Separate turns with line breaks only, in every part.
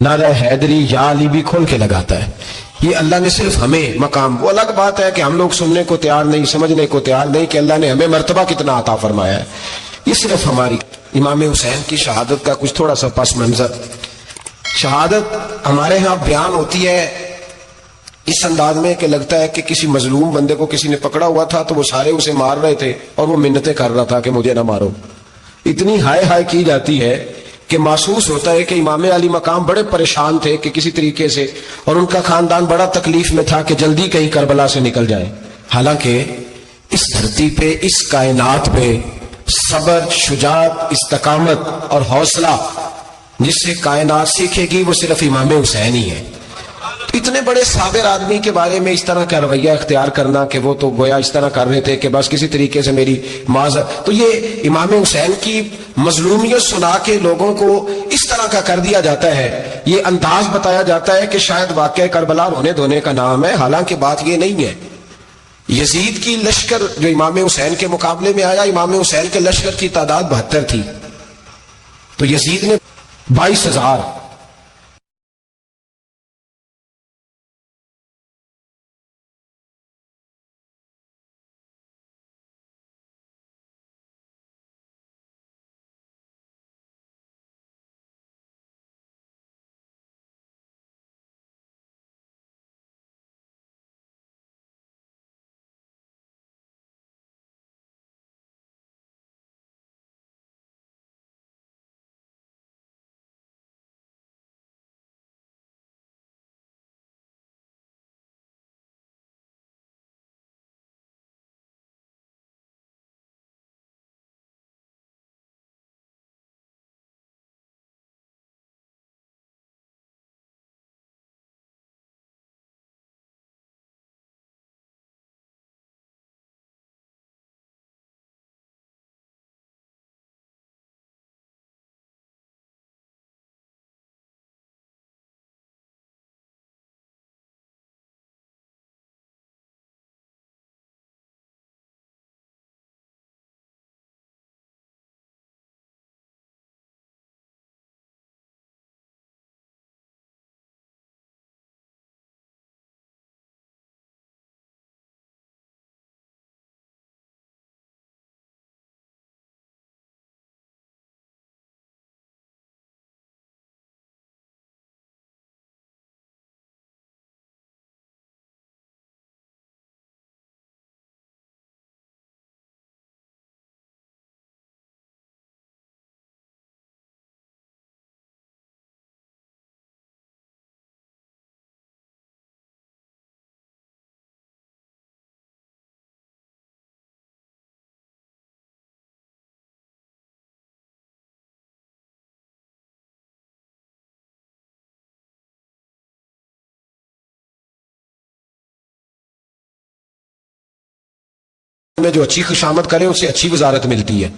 نعرہ حیدری یا علی بھی کھول کے لگاتا ہے. یہ اللہ نے صرف ہمیں مقام، وہ الگ بات ہے کہ ہم لوگ سننے کو تیار نہیں، سمجھنے کو تیار نہیں کہ اللہ نے ہمیں مرتبہ کتنا عطا فرمایا ہے. یہ صرف ہماری امام حسین کی شہادت کا کچھ تھوڑا سا پس منظر. شہادت ہمارے ہاں بیان ہوتی ہے اس انداز میں کہ لگتا ہے کہ کسی مظلوم بندے کو کسی نے پکڑا ہوا تھا تو وہ سارے اسے مار رہے تھے اور وہ منتیں کر رہا تھا کہ مجھے نہ مارو. اتنی ہائے ہائے کی جاتی ہے کہ محسوس ہوتا ہے کہ امام علی مقام بڑے پریشان تھے کہ کسی طریقے سے، اور ان کا خاندان بڑا تکلیف میں تھا کہ جلدی کہیں کربلا سے نکل جائیں. حالانکہ اس دھرتی پہ، اس کائنات پہ صبر، شجاعت، استقامت اور حوصلہ جس سے کائنات سیکھے گی وہ صرف امام حسین ہی ہے. اتنے بڑے صابر آدمی کے بارے میں اس طرح کا رویہ اختیار کرنا کہ وہ تو گویا اس طرح کر رہے تھے کہ بس کسی طریقے سے میری معذرت، تو یہ امام حسین کی مظلومیت سنا کے لوگوں کو اس طرح کا کر دیا جاتا ہے. یہ انداز بتایا جاتا ہے کہ شاید واقعہ کربلا رونے دھونے کا نام ہے، حالانکہ بات یہ نہیں ہے. یزید کی لشکر جو امام حسین کے مقابلے میں آیا، امام حسین کے لشکر کی تعداد 72 تھی، تو یزید نے 22,000. میں جو اچھی خوشامد کرے اسے اچھی وزارت ملتی ہے،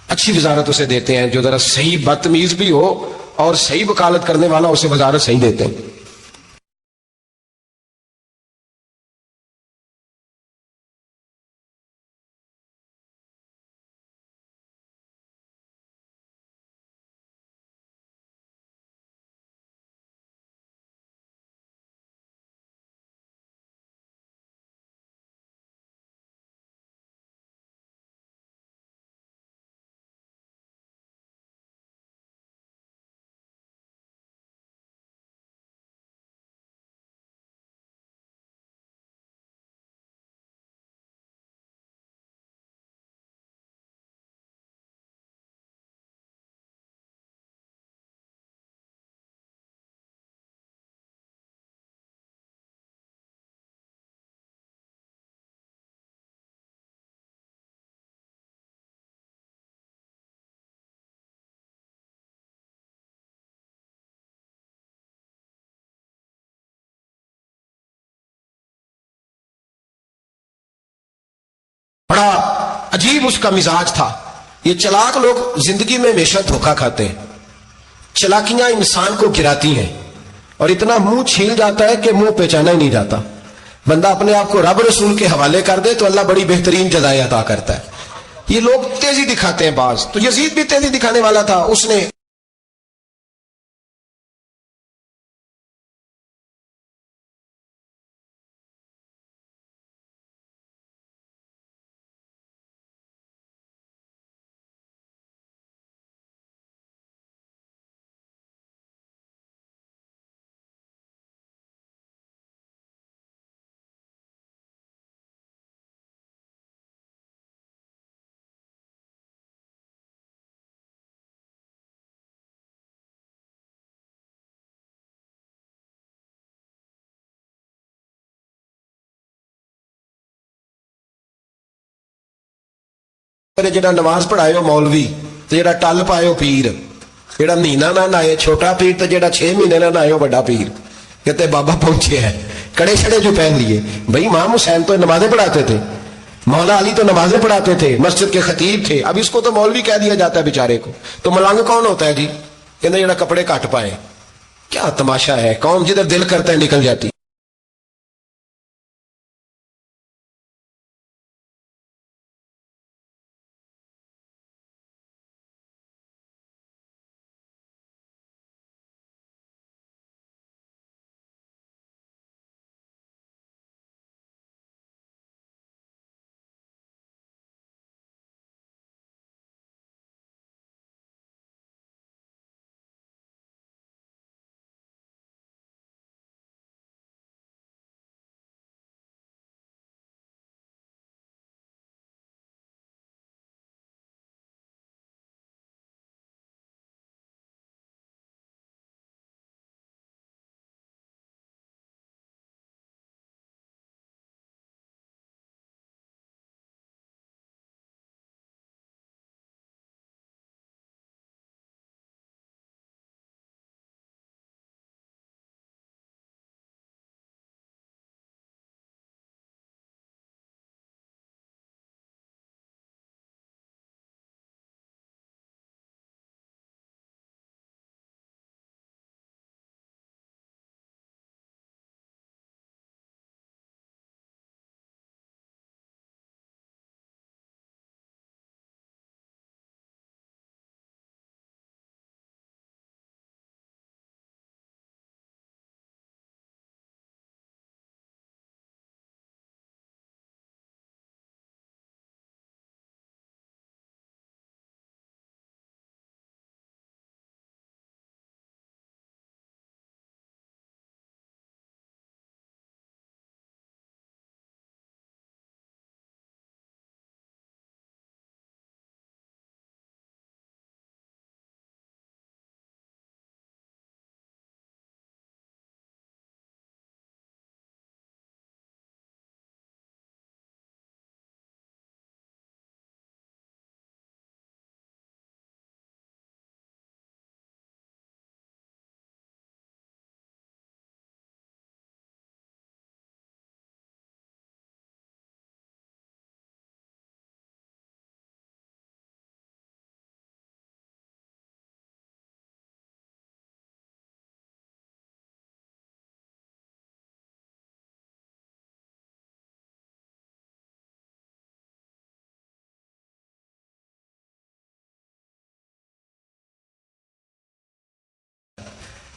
اچھی وزارت اسے دیتے ہیں. جو ذرا صحیح بدتمیز بھی ہو اور صحیح وکالت کرنے والا اسے وزارت صحیح دیتے ہیں. بڑا عجیب اس کا مزاج تھا. یہ چلاک لوگ زندگی میں ہمیشہ دھوکہ کھاتے ہیں. چلاکیاں انسان کو گراتی ہیں اور اتنا منہ چھیل جاتا ہے کہ منہ پہچانا ہی نہیں جاتا. بندہ اپنے آپ کو رب رسول کے حوالے کر دے تو اللہ بڑی بہترین جزائیں عطا کرتا ہے. یہ لوگ تیزی دکھاتے ہیں بعض، تو یزید بھی تیزی دکھانے والا تھا. اس نے ਜਿਹੜਾ ਨਮਾਜ਼ ਪੜਾਇਓ ਮੌਲਵੀ ਤੇ ਜਿਹੜਾ ਟੱਲ ਪਾਇਓ ਪੀਰ, ਜਿਹੜਾ ਮਹੀਨਾ ਨਾ ਨਹਾਏ ਛੋਟਾ ਪੀਰ ਤੇ ਜਿਹੜਾ 6 ਮਹੀਨੇ ਨਾ ਨਹਾਇਓ ਵੱਡਾ ਪੀਰ, कहते बाबा पहुंचे हैं, कड़े छड़े जो पहन लिए। भाई इमाम हुसैन तो नमाजें पढ़ाते थे, मौला अली तो नमाजें पढ़ाते थे, मस्जिद के खतीब थे, अब इसको तो मौलवी कह दिया जाता है बेचारे को। तो मलंग कौन होता है जी? कहते जरा कपड़े घट पाए। क्या तमाशा है, कौम जिधर दिल करता है निकल जाती।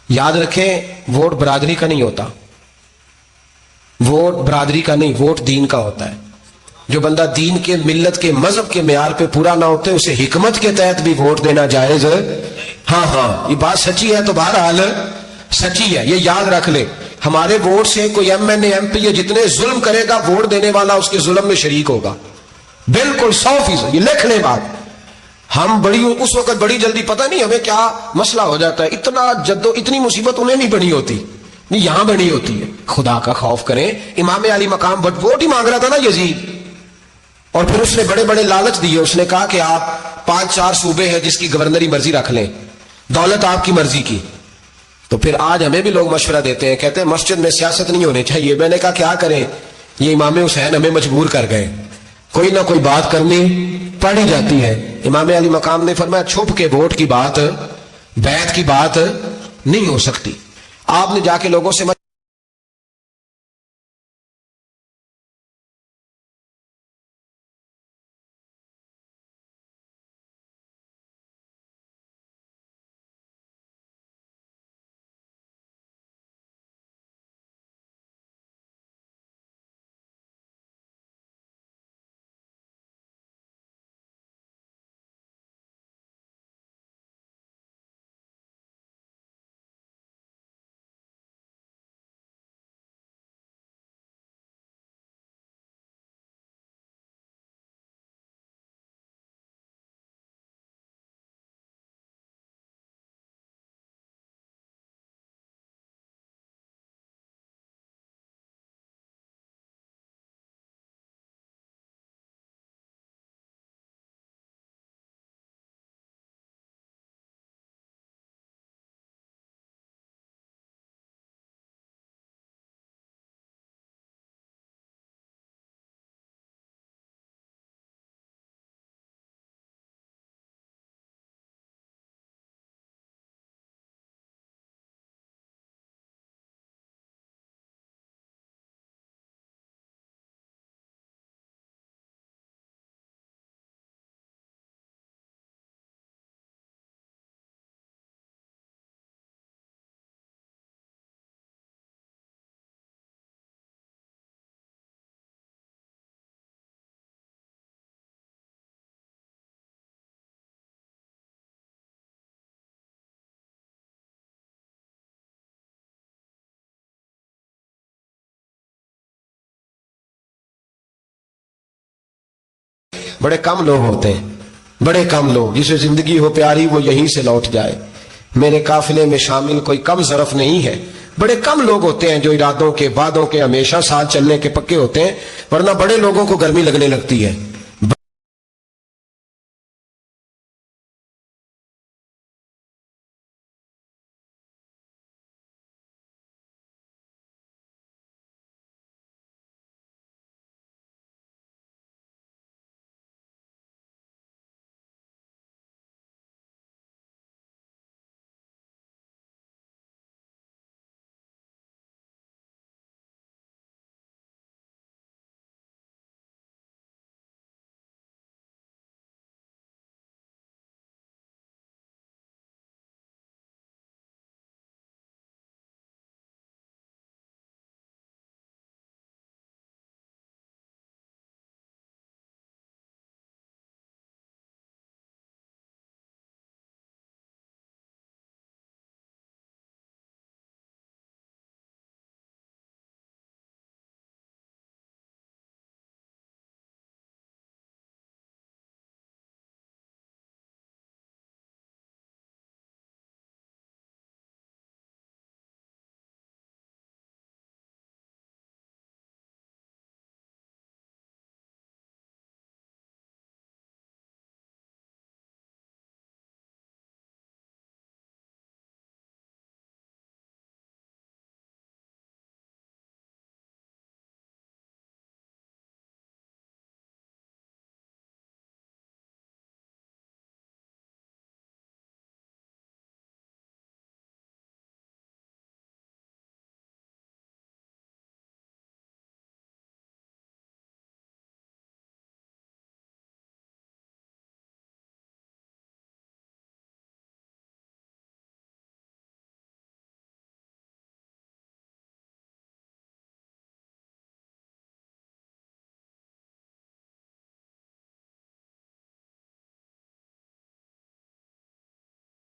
याद रखें, वोट बरादरी का नहीं होता, वोट बरादरी का नहीं, वोट दीन का होता है। जो बंदा दीन के, मिल्लत के, मजहब के मेयार पे पूरा ना होते उसे हिकमत के तहत भी वोट देना जायज है। हाँ हाँ, ये बात सच्ची है तो बहरहाल सच्ची है, ये याद रख ले। हमारे वोट से कोई एमएनए एमपी ये जितने जुल्म करेगा, वोट देने वाला उसके जुल्म में शरीक होगा, बिल्कुल 100%। ये लिख ले बात। हम बड़ी उस वक्त बड़ी जल्दी, पता नहीं हमें क्या मसला हो जाता है, इतना जद्दो, इतनी मुसीबत उन्हें नहीं बनी होती, नहीं यहां बनी होती है। खुदा का खौफ करें। इमाम अली मकाम बट वोट ही मांग रहा था ना यजीद, और फिर उसने बड़े बड़े लालच दिए। उसने कहा कि आप 5-4 सूबे हैं जिसकी गवर्नरी मर्जी रख लें, दौलत आपकी मर्जी की। तो फिर आज हमें भी लोग मशवरा देते हैं, कहते हैं मस्जिद में सियासत नहीं होनी चाहिए। मैंने कहा क्या करें, ये इमाम हुसैन हमें मजबूर कर गए, कोई ना कोई बात करनी पड़ी जाती है। इमाम अली मकाम ने फरमाया छुप के वोट की बात, बैत की बात नहीं हो सकती। आपने जाके लोगों से बड़े कम लोग होते हैं, बड़े कम लोग जिसे जिंदगी हो प्यारी वो यहीं से लौट जाए। मेरे काफिले में शामिल कोई कम ज़रफ नहीं है। बड़े कम लोग होते हैं जो इरादों के वादों के हमेशा साथ चलने के पक्के होते हैं, वरना बड़े लोगों को गर्मी लगने लगती है।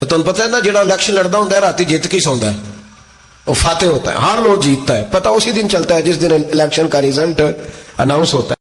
तुम पता है ना, जेड़ा इलेक्शन लड़ता होंगे राती जित के सौंदा है, वो फाते होता है, हर रोज जीतता है। पता उसी दिन चलता है जिस दिन इलेक्शन का रिजल्ट अनाउंस होता है।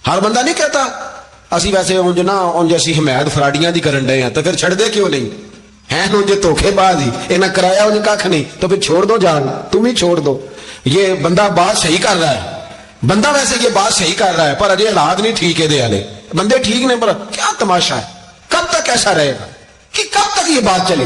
ہر بندہ نہیں کہتا اسی ویسے انج نہ انج اسی حمایت فراڈیاں دی کرن ڈے ہیں تو پھر چھڑ دے کیوں نہیں ہیں انج دھوکھے باز ہی انہیں کرایا انج کھ نہیں تو پھر چھوڑ دو جان تم ہی چھوڑ دو یہ بندہ بات صحیح کر رہا ہے بندہ ویسے یہ بات صحیح کر رہا ہے پر اجے حالات نہیں ٹھیک ہے والے بندے ٹھیک نے پر کیا تماشا ہے کب تک ایسا رہے گا کہ کب تک یہ بات چلے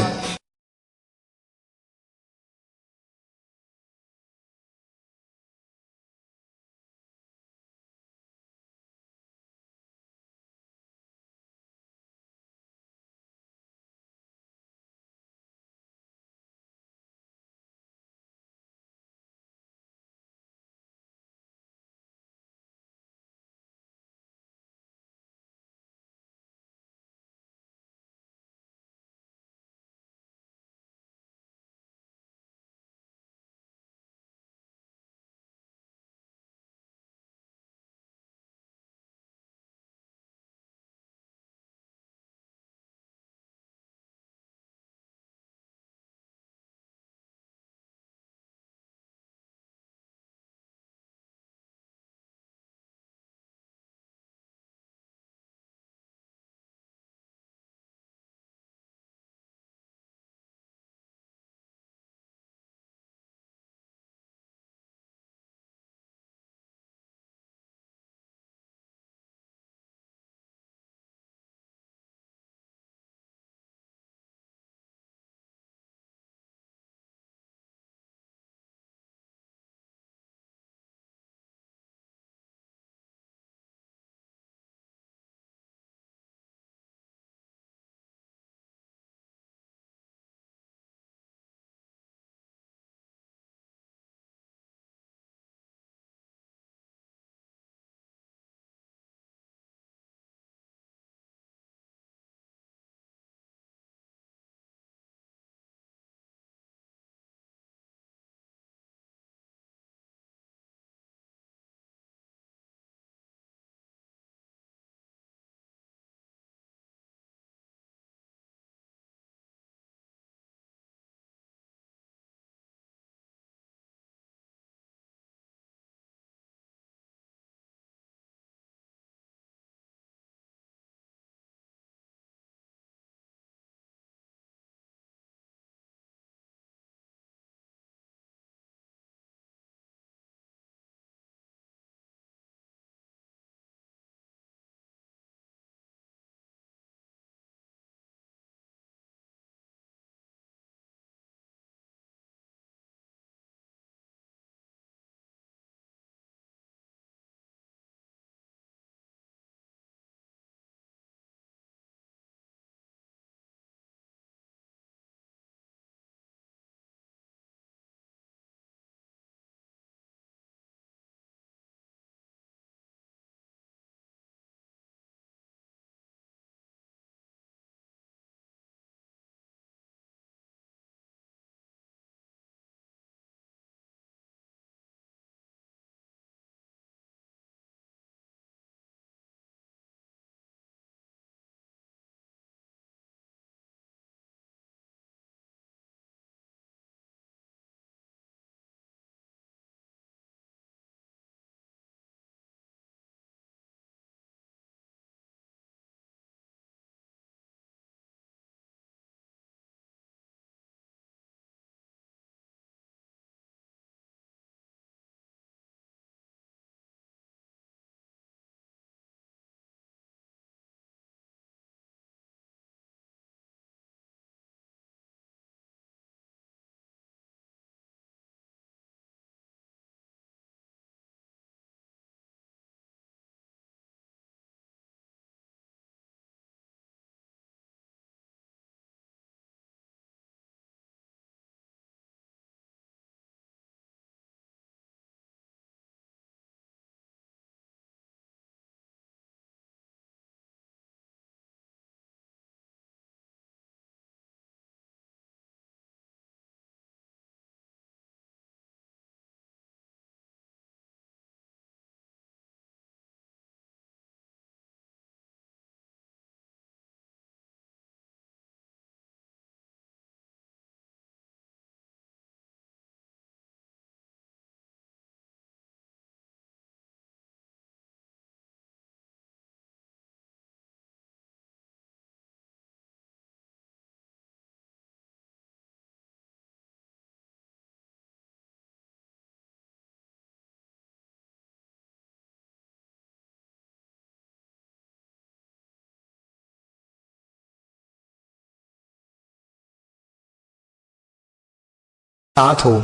رات ہو,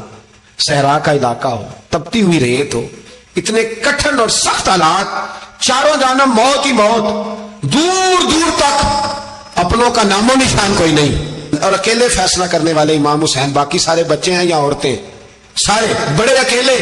صحرا کا علاقہ ہو, تپتی ہوئی ریت ہو, اتنے کٹھن اور سخت حالات, چاروں جانب موت ہی موت, دور دور تک اپنوں کا نام و نشان کوئی نہیں, اور اکیلے فیصلہ کرنے والے امام حسین, باقی سارے بچے ہیں یا عورتیں, سارے بڑے اکیلے.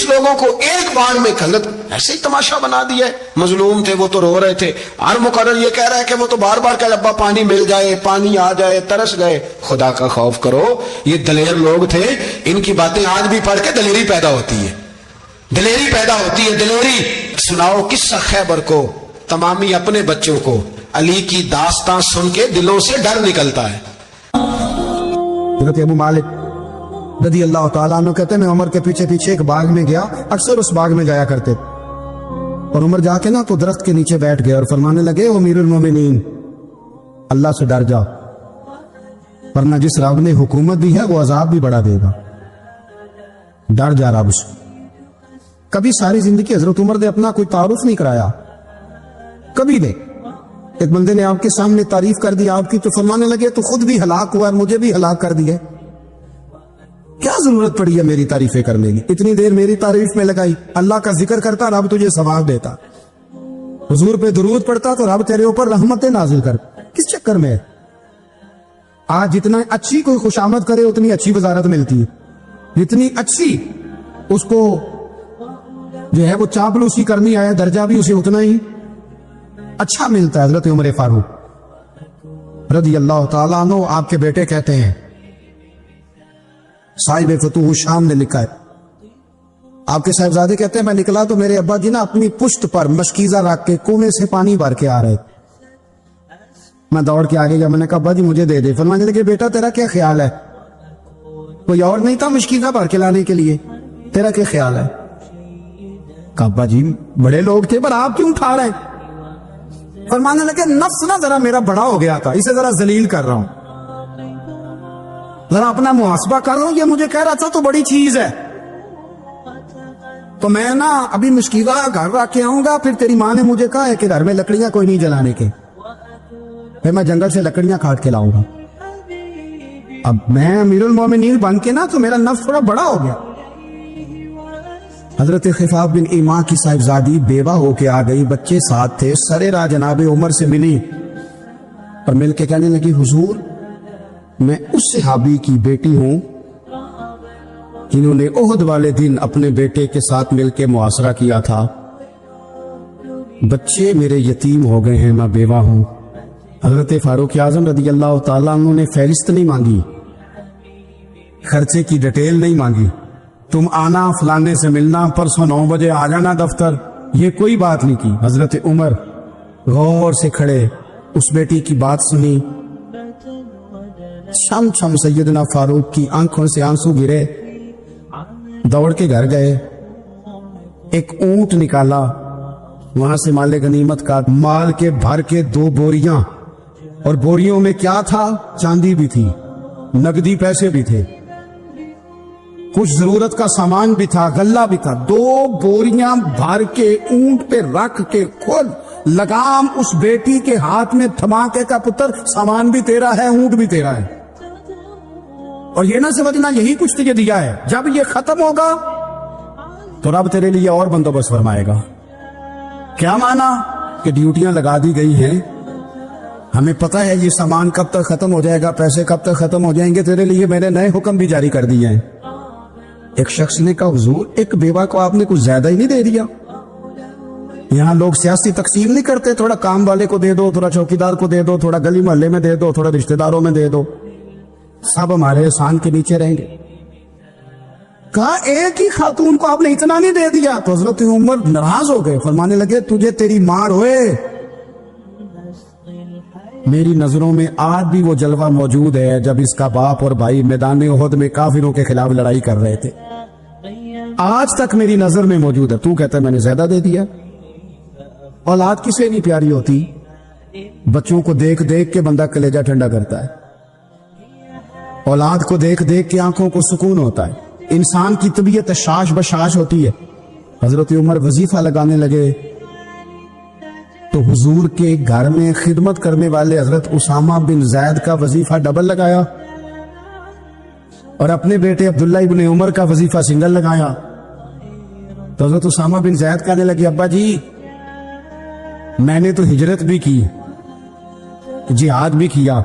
20 लोगों को एक बार में गलत ऐसे ही तमाशा बना दिया है। मजलूम थे वो तो रो रहे थे, हर मुकर्रर ये कह रहा है कि वो तो बार बार कह अब्बा पानी मिल जाए, पानी आ जाए, तरस गए। खुदा का खौफ करो, ये दलेर लोग थे, इनकी बातें आज भी पढ़ के दलेरी पैदा होती है, दलेरी पैदा होती है, दलेरी। सुनाओ किस्सा खैबर को, तमामी अपने बच्चों को अली की दास्तां सुन के दिलों से डर निकलता है।
हज़रत अबू मालिक रज़ी अल्लाह तआला अन्हु कहते हैं मैं उमर के पीछे पीछे एक बाग में गया, अक्सर उस बाग में जाया करते, और उमर जाके ना तो दरख्त के नीचे बैठ गए और फरमाने लगे ओ अमीरुल मोमिनीन, अल्लाह से डर जाओ, वरना जिस रब ने हुकूमत दी है वो अजाब भी बढ़ा देगा, डर जा रब से। कभी सारी जिंदगी हजरत उमर ने अपना कोई तारुफ नहीं कराया, कभी नहीं। एक बंदे ने आपके सामने तारीफ कर दी आपकी, तो फरमाने लगे तो खुद भी हलाक हुआ और मुझे भी हलाक कर दिया, क्या जरूरत पड़ी है मेरी तारीफें करने की, इतनी देर मेरी तारीफ में लगाई, अल्लाह का जिक्र करता रब तुझे सवाब देता, हुजूर पे दुरूद पड़ता तो रब तेरे ऊपर रहमतें नाजिल कर, किस चक्कर में है? आज जितना अच्छी कोई खुशामद करे उतनी अच्छी वजारत मिलती है, जितनी अच्छी उसको जो है वो चापलूसी करनी आया दर्जा भी उसे उतना ही अच्छा मिलता है। हजरत उमर फारूक रज़ी अल्लाह तआला अन्हु आपके बेटे कहते हैं, साहिब फतूह शाम ने लिखा है, आपके साहिबजादे कहते हैं मैं निकला तो मेरे अब्बा जी ना अपनी पुश्त पर मशकीजा रख के कुएं से पानी भर के आ रहे, मैं दौड़ के आगे गया, मैंने कहा अब्बा जी मुझे दे दे। फरमाने लगे बेटा तेरा क्या ख्याल है, कोई और नहीं था मशकीजा भर के लाने के लिए, तेरा क्या ख्याल है? कहा अब्बा जी बड़े लोग थे पर आप क्यों उठा रहे हैं? फरमाने लगे नफ्स ना जरा मेरा बड़ा हो गया था, इसे जरा जलील कर रहा हूं, जरा अपना मुहासबा कर रहा हूं, ये मुझे कह रहा था तो बड़ी चीज है, तो मैं ना अभी मुश्किला घर रख के आऊंगा, फिर तेरी माँ ने मुझे कहा है कि घर में लकड़ियां कोई नहीं जलाने के, फिर मैं जंगल से लकड़ियां काट के लाऊंगा। अब मैं अमीरुल मोमिनीन बन के ना तो मेरा नफ्स थोड़ा बड़ा हो गया। हजरत खिफाफ बिन ईमा की साहिबजादी बेवा होके आ गई, बच्चे साथ थे, सरेरा जनाबे उमर से मिली और मिल के कहने लगी हुजूर मैं उस सहाबी की बेटी हूं जिन्होंने ओहद वाले दिन अपने बेटे के साथ मिलकर मुआसरा किया था, बच्चे मेरे यतीम हो गए हैं, मैं बेवा हूं। हजरत फारूक आजम रज़ी अल्लाह तआला अन्हु ने फहरिस्त नहीं मांगी, खर्चे की डिटेल नहीं मांगी, तुम आना फलाने से मिलना, परसों 9 बजे आ जाना दफ्तर, ये कोई बात नहीं की। हजरत उमर गौर से खड़े उस बेटी की बात सुनी, शम शम सैयदना फारूक की आंखों से आंसू गिरे, दौड़ के घर गए, एक ऊंट निकाला, वहां से माले गनीमत का माल के भर के 2 बोरियां, और बोरियों में क्या था, चांदी भी थी, नकदी पैसे भी थे, कुछ जरूरत का सामान भी था, गल्ला भी था। 2 बोरियां भर के ऊंट पे रख के खुद लगाम उस बेटी के हाथ में थमा के का पुत्र सामान भी तेरा है, ऊंट भी तेरा है, और ये ना समझना यही कुछ तुझे दिया है, जब ये खत्म होगा तो रब तेरे लिए और बंदोबस्त फरमाएगा। क्या माना कि ड्यूटियां लगा दी गई हैं, हमें पता है ये सामान कब तक खत्म हो जाएगा, पैसे कब तक खत्म हो जाएंगे, तेरे लिए मैंने नए हुक्म भी जारी कर दिए हैं। एक शख्स ने कहा हुजूर एक बेवा को आपने कुछ ज्यादा ही नहीं दे दिया, यहाँ लोग सियासी तकसीम नहीं करते, थोड़ा काम वाले को दे दो, थोड़ा चौकीदार को दे दो, थोड़ा गली मोहल्ले में दे दो, थोड़ा रिश्तेदारों में दे दो, सब हमारे एहसान के नीचे रहेंगे। कहा एक ही खातून को आपने इतना नहीं दे दिया, तो हजरत उमर नाराज हो गए, फरमाने लगे तुझे तेरी मां रोए, मेरी नजरों में आज भी वो जलवा मौजूद है जब इसका बाप और भाई मैदान ओहद में काफिरों के खिलाफ लड़ाई कर रहे थे, आज तक मेरी नजर में मौजूद है। तू कहता है मैंने ज्यादा दे दिया। औलाद किसे नहीं प्यारी होती, बच्चों को देख देख के बंदा कलेजा ठंडा करता है, औलाद को देख देख के आंखों को सुकून होता है, इंसान की तबीयत शाश बशाश होती है। हजरत उमर वजीफा लगाने लगे तो हुजूर के घर में खिदमत करने वाले हजरत उसामा बिन जैद का वजीफा डबल लगाया और अपने बेटे अब्दुल्ला इब्ने उमर का वजीफा सिंगल लगाया। तो हजरत उसामा बिन जैद कहने लगे अब्बा जी मैंने तो हिजरत भी की, जिहाद भी किया,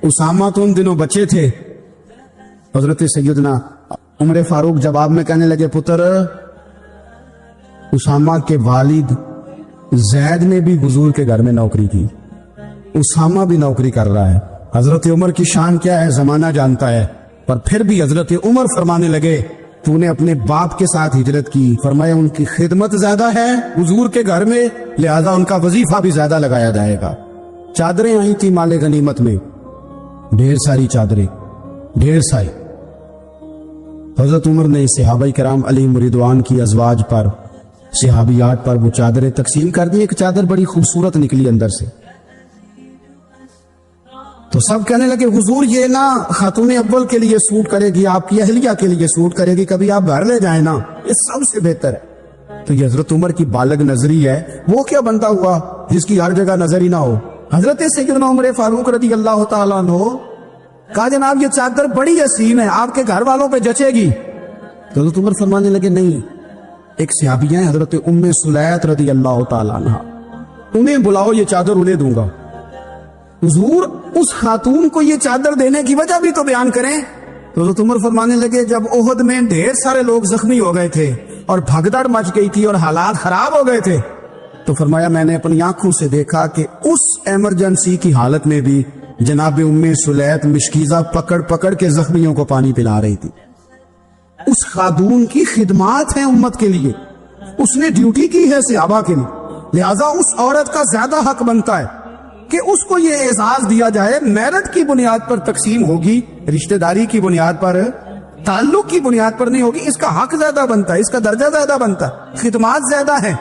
उसामा तो उन दिनों बच्चे थे। हजरत सैयदना उमर फारूक जवाब में कहने लगे, पुत्र उसामा के वालिद जैद ने भी हुजूर के घर में नौकरी की, उसामा भी नौकरी कर रहा है। हजरत उमर की शान क्या है जमाना जानता है, पर फिर भी हजरत उमर फरमाने लगे, तूने अपने बाप के साथ हिजरत की, फरमाया उनकी खिदमत ज्यादा है हुजूर के घर में, लिहाजा उनका वजीफा भी ज्यादा लगाया जाएगा। चादरें आई थी माले गनीमत में, ढेर सारी चादरें, ढेर सारी। हजरत उमर ने सहाबाई कराम अलैहिम रिदवान की अजवाज पर, सहाबियात पर वो चादरें तकसीम कर दी। एक चादर बड़ी खूबसूरत निकली अंदर से, तो सब कहने लगे हुजूर ये ना खातून अव्वल के लिए सूट करेगी, आपकी अहलिया के लिए सूट करेगी, कभी आप घर ले जाए ना, ये सबसे बेहतर है। तो ये हजरत उमर की बालग नजरी है। वो क्या बनता हुआ जिसकी हर जगह नजर ही ना हो। हजरत सैयदना उमर फारूक रज़ी अल्लाह तआला अन्हु कहा, जनाब ये चादर बड़ी हसीन है, आपके घर वालों पे जचेगी। तो हजरत उमर फरमाने लगे, नहीं, एक सहाबिया है हजरत उम्मे सुलैत रज़ी अल्लाह तआला अन्हा, उन्हें बुलाओ, ये चादर उन्हें दूंगा। हुजूर उस खातून को ये चादर देने की वजह भी तो बयान करें। तो हजरत उमर फरमाने लगे, जब ओहद में ढेर सारे लोग जख्मी हो गए थे और भगदड़ मच गई थी और हालात खराब हो गए थे, तो फरमाया मैंने अपनी आंखों से देखा कि उस इमरजेंसी की हालत में भी जनाब उम्मे सुलैत मिशकीजा पकड़ पकड़ के जख्मियों को पानी पिला रही थी। उस खातून की खिदमात है उम्मत के लिए, उसने ड्यूटी की है सहाबा के लिए, लिहाजा उस औरत का ज्यादा हक बनता है कि उसको ये एहसास दिया जाए। मेरिट की बुनियाद पर तकसीम होगी, रिश्तेदारी की बुनियाद पर, ताल्लुक की बुनियाद पर नहीं होगी। इसका हक ज्यादा बनता है, इसका दर्जा ज्यादा बनता है, खिदमात ज्यादा है,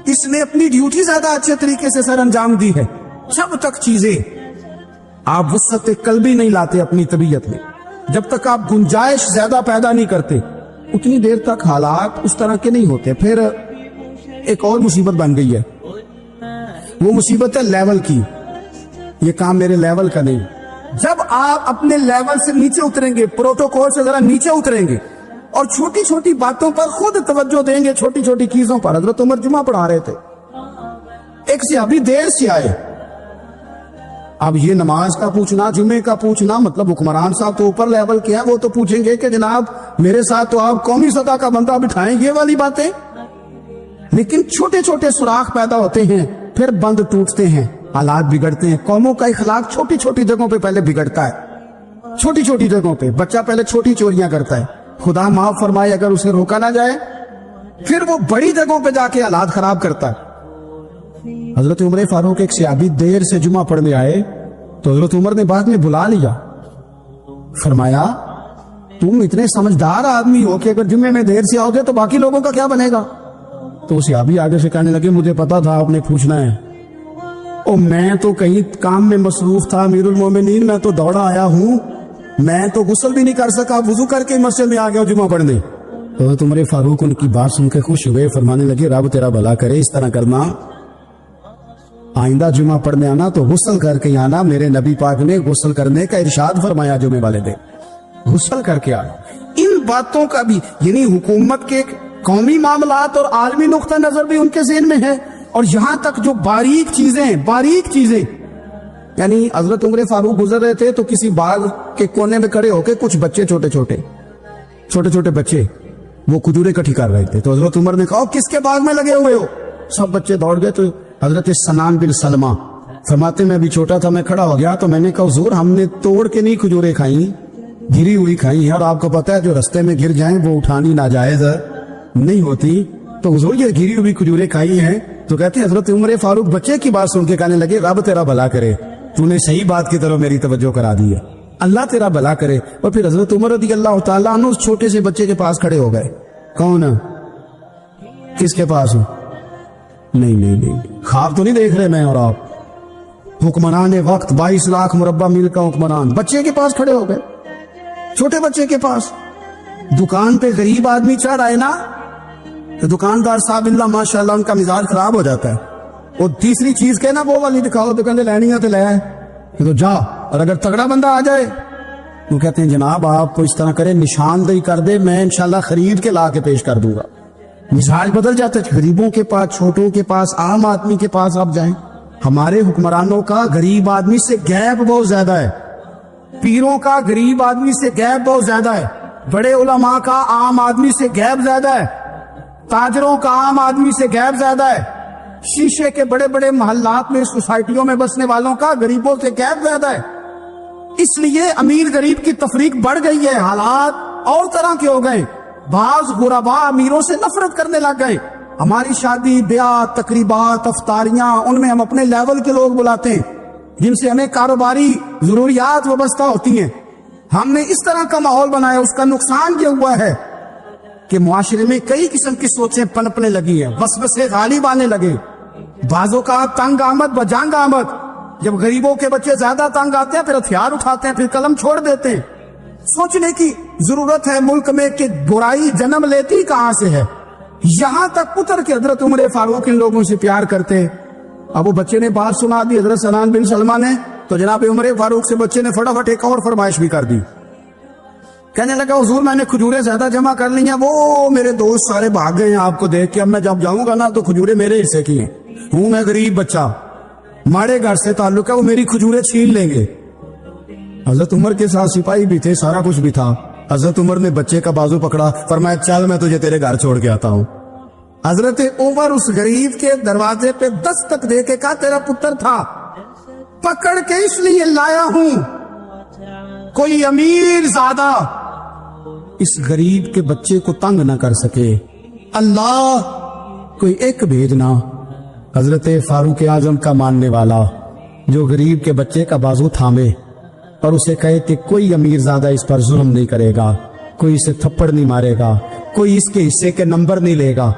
इसने अपनी ड्यूटी ज्यादा अच्छे तरीके से सर अंजाम दी है। जब तक चीजें आप वुसअत कल्बी नहीं लाते अपनी तबीयत में, जब तक आप गुंजाइश ज्यादा पैदा नहीं करते, उतनी देर तक हालात उस तरह के नहीं होते। फिर एक और मुसीबत बन गई है, वो मुसीबत है लेवल की। ये काम मेरे लेवल का नहीं। जब आप अपने लेवल से नीचे उतरेंगे, प्रोटोकॉल से जरा नीचे उतरेंगे और छोटी छोटी बातों पर खुद तवज्जो देंगे, छोटी छोटी चीजों पर। हजरत उमर जुमा पढ़ा रहे थे, एक सहाबी देर से आए। अब ये नमाज का पूछना, जुमे का पूछना, मतलब हुक्मरान साहब तो ऊपर लेवल के हैं, वो तो पूछेंगे कि जनाब मेरे साथ तो आप कौमी सतह का बंदा बिठाएं, ये वाली बातें। लेकिन छोटे छोटे सुराख पैदा होते हैं, फिर बंद टूटते हैं, हालात बिगड़ते हैं। कौमों का इखलाक छोटी छोटी जगहों पे पहले बिगड़ता है। छोटी छोटी जगहों पे बच्चा पहले छोटी चोरियां करता है, खुदा माफ फरमाए अगर उसे रोका ना जाए, फिर वो बड़ी जगहों पे जाके हालात खराब करता है। हजरत उमर फारूक एक सहाबी देर से जुमा पढ़ने आए, तो हजरत उमर ने बाद में बुला लिया, फरमाया तुम इतने समझदार आदमी हो कि अगर जुमे में देर से आओगे तो बाकी लोगों का क्या बनेगा। तो सहाबी आगे से कहने लगे, मुझे पता था आपने पूछना है, ओ मैं तो कहीं काम में मसरूफ था अमीरुल मोमिनीन, मैं तो दौड़ा आया हूं, मैं तो गुस्ल भी नहीं कर सका, वुजू करके मस्जिद में आ गया जुमा पढ़ने। तो उमर फारूक उनकी बात सुन के खुश हुए, फरमाने लगे रब तेरा भला करे, इस तरह करना, आइंदा जुमा पढ़ने आना तो गुस्ल करके आना। मेरे नबी पाक ने गुस्ल करने का इरशाद फरमाया जुमे वाले दिन, गुस्ल करके आना। इन बातों का भी, यानी हुकूमत के कौमी मामलात और आलमी नुक्ता नजर भी उनके ज़हन में है, और यहां तक जो बारीक चीजें, यानी हजरत उमर फारूक गुजर रहे थे तो किसी बाग के कोने में खड़े होके कुछ बच्चे छोटे छोटे बच्चे वो खजूरें इकट्ठी कर रहे थे। तो हजरत उमर ने कहा किसके बाग में लगे हुए हो? सब बच्चे दौड़ गए। तो हजरत सनान बिन सलमा फरमाते मैं भी छोटा था, मैं खड़ा हो गया तो मैंने कहा हुजूर हमने तोड़ के नहीं खजूरें खाई, गिरी हुई खाई है, और आपको पता है जो रास्ते में गिर जाएं वो उठानी नाजायज नहीं होती, तो हुजूर ये गिरी हुई खजूरें खाई हैं। तो कहते हैं हजरत उमर फारूक बच्चे की बात सुन के कहने लगे रब तेरा भला करे, तूने सही बात की तरफ मेरी तवज्जो करा दी है, अल्लाह तेरा भला करे। और फिर हजरत उमर रज़ी अल्लाह तआला अन्हु उस छोटे से बच्चे के पास खड़े हो गए। कौन? किसके पास हो? नहीं, ख्वाब तो नहीं देख रहे मैं और आप? हुक्मरान वक्त 22 लाख मुरब्बा मील का हुक्मरान बच्चे के पास खड़े हो गए, छोटे बच्चे के पास। दुकान पे गरीब आदमी चढ़ आए ना, तो दुकानदार साहब इल्ला माशाल्लाह उनका मिजाज खराब हो जाता है। वो तीसरी चीज कहना वो वाली दिखाओ, तो कहते लेनी है तो ले आए, तो जा। और अगर तगड़ा बंदा आ जाए तो कहते हैं जनाब आपको इस तरह करे, निशानदेही कर दे, मैं इंशाल्लाह खरीद के ला के पेश कर दूंगा। मिजाज बदल जाता है। गरीबों के पास, छोटों के पास, आम आदमी के पास आप जाएं, हमारे हुक्मरानों का गरीब आदमी से गैप बहुत ज्यादा है, पीरों का गरीब आदमी से गैप बहुत ज्यादा है। बड़े उलमा का आम आदमी से गैप ज्यादा है, ताजरों का आम आदमी से गैप ज्यादा है, शीशे के बड़े बड़े मोहल्लात में सोसाइटियों में बसने वालों का गरीबों से गैप ज्यादा है। इसलिए अमीर गरीब की तफरीक बढ़ गई है, हालात और तरह के हो गए। बाज गुरबा अमीरों से नफरत करने लग गए। हमारी शादी ब्याह तकरीबात अफ्तारियां, उनमें हम अपने लेवल के लोग बुलाते हैं जिनसे हमें कारोबारी जरूरियात वाबस्ता होती हैं। हमने इस तरह का माहौल बनाया, उसका नुकसान ये हुआ है कि मुआशरे में कई किस्म की सोचें पनपने लगी हैं, वसवसे गालिब आने लगे। बाजों का तंग आमद बजंग आमद, जब गरीबों के बच्चे ज्यादा तंग आते हैं फिर हथियार उठाते हैं, फिर कलम छोड़ देते हैं। सोचने की जरूरत है मुल्क में कि बुराई जन्म लेती कहां से है। यहां तक पुत्र के हजरत उमर फारूक इन लोगों से प्यार करते। अब वो बच्चे ने बात सुना दी हजरत सलाम बिन सलमा ने, तो जनाब उमर फारूक से बच्चे ने फटाफट एक और फरमाइश भी कर दी। कहने लगा हुजूर मैंने खजूरें ज्यादा जमा कर ली हैं, वो मेरे दोस्त सारे भाग गए हैं आपको देख के, अब मैं जब जाऊंगा ना तो खजूरें मेरे हिस्से की हैं। हूं मैं गरीब बच्चा, माड़े घर से ताल्लुक है, वो मेरी खजूरें छीन लेंगे। हजरत उमर के साथ सिपाही भी थे, सारा कुछ भी था। हजरत उमर ने बच्चे का बाजू पकड़ा, फरमाया चल मैं तुझे तेरे घर छोड़ के आता हूं। हजरत उमर उस गरीब के दरवाजे पे दस्तक दे के कहा तेरा पुत्र था, पकड़ के इसलिए लाया हूं कोई अमीर ज्यादा इस गरीब के बच्चे को तंग ना कर सके, अल्लाह कोई एक भेजना। हजरत फारूक आजम का मानने वाला जो गरीब के बच्चे का बाजू थामे और उसे कहे कि कोई अमीर ज्यादा इस पर जुल्म नहीं करेगा, कोई इसे थप्पड़ नहीं मारेगा, कोई इसके हिस्से के नंबर नहीं लेगा,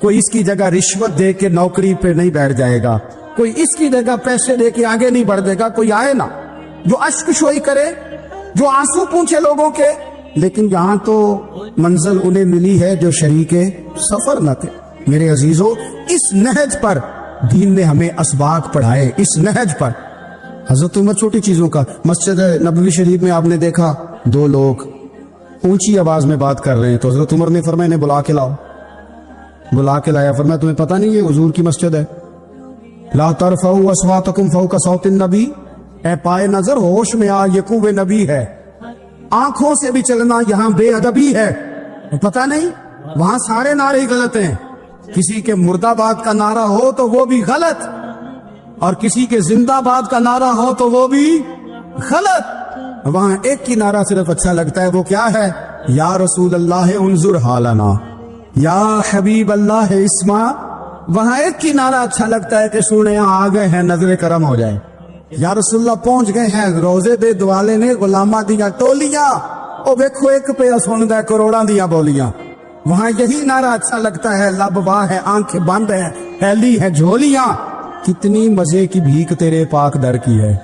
कोई इसकी जगह रिश्वत दे के नौकरी पे नहीं बैठ जाएगा, कोई इसकी जगह पैसे दे के आगे नहीं बढ़ देगा। कोई आए ना जो अश्कशोई करे, जो आंसू पूछे लोगों के, लेकिन यहां तो मंजिल उन्हें मिली है जो शरीके सफर न थे। मेरे अजीजों, इस नहज पर दीन ने हमें असबाक पढ़ाए, इस नहज पर। हजरत उमर छोटी चीजों का, मस्जिद नबवी शरीफ में आपने देखा दो लोग ऊंची आवाज में बात कर रहे हैं, तो हजरत उमर ने फरमाया इन्हें बुला के लाओ। बुला के लाया, फरमाया तुम्हें पता नहीं ये हुजूर की मस्जिद है। ला तरफऊ अस्वातकुम फौका सौतिन नबी, ए पाए नजर होश में आ ये कुव्वे नबी है। आंखों से भी चलना यहाँ बेअदबी है। पता नहीं वहां सारे नारे गलत हैं, किसी के मुर्दाबाद का नारा हो तो वो भी गलत, और किसी के जिंदाबाद का नारा हो तो वो भी गलत। वहां एक ही नारा सिर्फ अच्छा लगता है, वो क्या है? या रसूल अल्लाह उन्जुर हालना, या हबीब अल्लाह इस्मा। वहां एक ही नारा अच्छा लगता है कि सुने आ गए हैं, नजर करम हो जाए। या रसूलुल्लाह पहुंच गए हैं, रोजे दे दुआले ने गुलामा दिया टोलियां, ओ वेखो एक पे सुनदा करोड़ां दिया बोलियां। वहां यही नारा अच्छा लगता है, लब वाह है, आंखें बंद है, फैली है झोलियां, कितनी मजे की भीख तेरे पाक दर की है।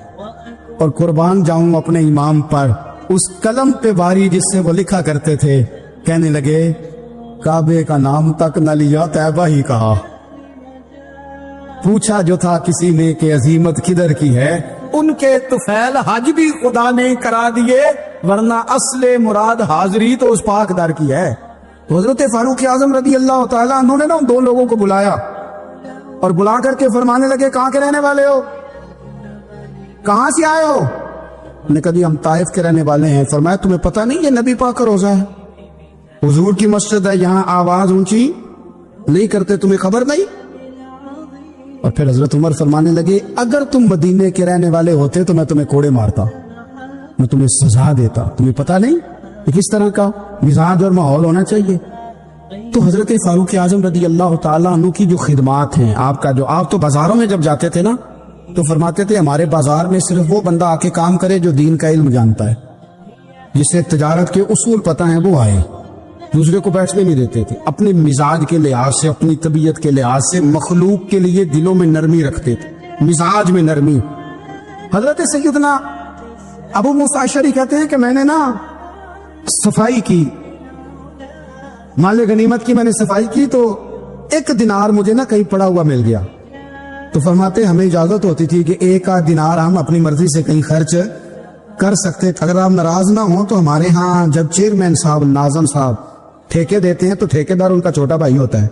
और कुर्बान जाऊं अपने इमाम पर, उस कलम पे बारी जिससे वो लिखा करते थे। कहने लगे काबे का नाम तक न लिया, तैबा ही कहा। पूछा जो था किसी ने कि अजीमत किधर की है, उनके तुफैल हज भी खुदा ने करा दिए, वरना असले मुराद हाजिरी तो उस पाक दर की है। हजरत फारूक आजम रदी अल्लाह तआला उन्होंने ना उन दो लोगों को बुलाया और बुला करके फरमाने लगे कहां के रहने वाले हो, कहां से आए हो? ने कहा हम ताइफ के रहने वाले हैं। फरमाया तुम्हें पता नहीं ये नबी पाक का रोजा है, हुजूर की मस्जिद है, यहाँ आवाज ऊंची नहीं करते, तुम्हें खबर नहीं? और फिर हजरत उमर फरमाने लगे अगर तुम मदीने के रहने वाले होते तो मैं तुम्हें कोड़े मारता, मैं तुम्हें सजा देता। तुम्हें पता नहीं किस तरह का मिजाज और माहौल होना चाहिए। तो हजरत फारूक आजम रदी अल्लाह तआला अन्हु की जो खिदमात हैं, आपका जो, आप तो बाजारों में जब जाते थे ना तो फरमाते थे हमारे बाजार में सिर्फ वो बंदा आके काम करे जो दीन का इल्म जानता है, जिसे तजारत के उसूल पता है, वो आए। दूसरे को बैठने नहीं देते थे। अपने मिजाज के लिहाज से, अपनी तबीयत के लिहाज से मखलूक के लिए दिलों में नरमी रखते थे, मिजाज में नरमी। हजरत सैयदना अबू मूसा अशअरी कहते हैं कि मैंने ना सफाई की, माले गनीमत की मैंने सफाई की, तो एक दिनार मुझे ना कहीं पड़ा हुआ मिल गया। तो फरमाते हमें इजाजत होती थी कि एक आध दिनार हम अपनी मर्जी से कहीं खर्च कर सकते थे। अगर आप नाराज ना हो तो हमारे यहाँ जब चेयरमैन साहब, नाज़म साहब ठेके देते हैं तो ठेकेदार उनका छोटा भाई होता है,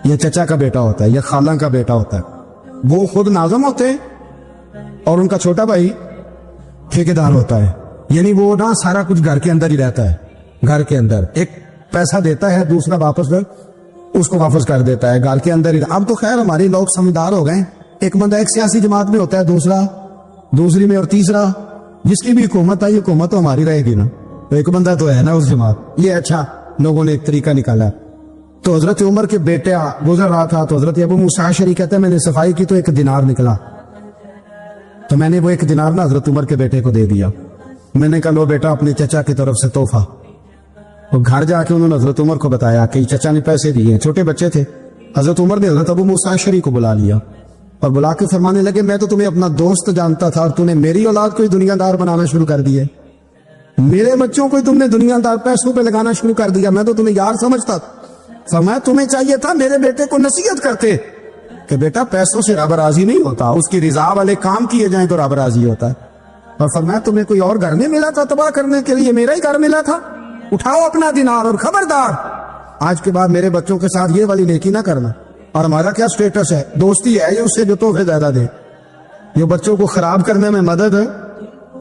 या चचा का बेटा होता है, या खाला का बेटा होता है। वो खुद नाज़म होते हैं और उनका छोटा भाई ठेकेदार होता है। यानी वो ना सारा कुछ घर के अंदर ही रहता है, घर के अंदर एक पैसा देता है, दूसरा वापस उसको वापस कर देता है, घर के अंदर ही। अब तो खैर हमारे लोग समझदार हो गए, एक बंदा एक सियासी जमात में होता है, दूसरा दूसरी में, और तीसरा जिसकी भी हुकूमत आई, हुकूमत तो हमारी रहेगी ना, तो एक बंदा तो है ना उस जमात। ये अच्छा लोगों ने एक तरीका निकाला। तो हजरत उमर के बेटे गुजर रहा था, तो हजरत अबू मूसा अशअरी कहते हैं मैंने सफाई की तो एक दिनार निकला, तो मैंने वो एक दिनार ना हजरत उमर के बेटे को दे दिया। मैंने कहा लो बेटा अपने चचा की तरफ से तोहफा। और घर जाके उन्होंने हजरत उमर को बताया कि चचा ने पैसे दिए, छोटे बच्चे थे। हजरत उमर ने हजरत अबू मूसा अशअरी को बुला लिया और बुला के फरमाने लगे मैं तो तुम्हें अपना दोस्त जानता था और तूने मेरी औलाद को ही दुनियादार बनाना शुरू कर दिए, मेरे बच्चों को ही तुमने दुनियादार पैसों पे लगाना शुरू कर दिया, मैं तो तुम्हें यार समझता था। फरमाया तुम्हें चाहिए था मेरे बेटे को नसीहत करते कि बेटा पैसों से रब राजी नहीं होता, उसकी रिजा वाले काम किए जाएं तो रब राजी होता है। और फरमाया तुम्हें कोई और घर नहीं मिला था तबाह करने के लिए, मेरा ही घर मिला था, उठाओ अपना दिनार और खबरदार आज के बाद मेरे बच्चों के साथ ये वाली नेकी ना करना। और हमारा क्या स्टेटस है, दोस्ती है ये उससे जो तोहफे ज्यादा दे, जो बच्चों को खराब करने में मदद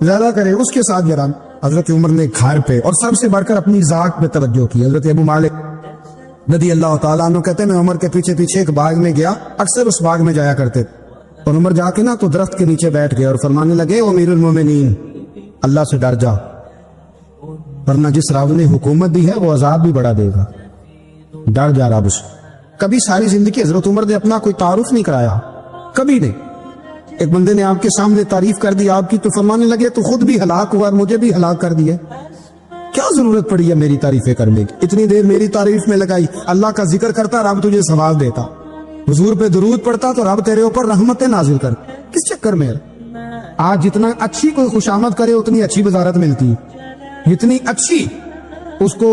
ज्यादा करे उसके साथ जरा। हजरत उमर ने घर पे और सबसे बढ़कर अपनी जात पे तवज्जो की। हजरत अबू मालिक रज़ी अल्लाह तआला अन्हु कहते हैं मैं उमर के पीछे पीछे एक बाग में गया, अक्सर उस बाग में जाया करते, और उमर जाके ना तो दरख्त के नीचे बैठ गए और फरमाने लगे ओ अमीरुल मोमिनीन अल्लाह से डर जा, वरना जिस रब ने हुकूमत दी है वो अजाब भी बड़ा देगा, डर जा रब से। कभी सारी जिंदगी हजरत उमर ने अपना कोई तारुफ नहीं कराया, कभी नहीं। एक बंदे ने आपके सामने तारीफ कर दी आपकी तो फरमाने लगे तो खुद भी हलाक हुआ और मुझे भी हलाक कर दिया, क्या जरूरत पड़ी है मेरी तारीफें करने की, इतनी देर मेरी तारीफ में लगाई, अल्लाह का जिक्र करता रब तुझे सवाब देता, हुजूर पे दुरूद पड़ता तो रब तेरे ऊपर रहमतें नाजिल कर, किस चक्कर में। आज जितना अच्छी कोई खुशामद करे उतनी अच्छी वजारत मिलती है, जितनी अच्छी उसको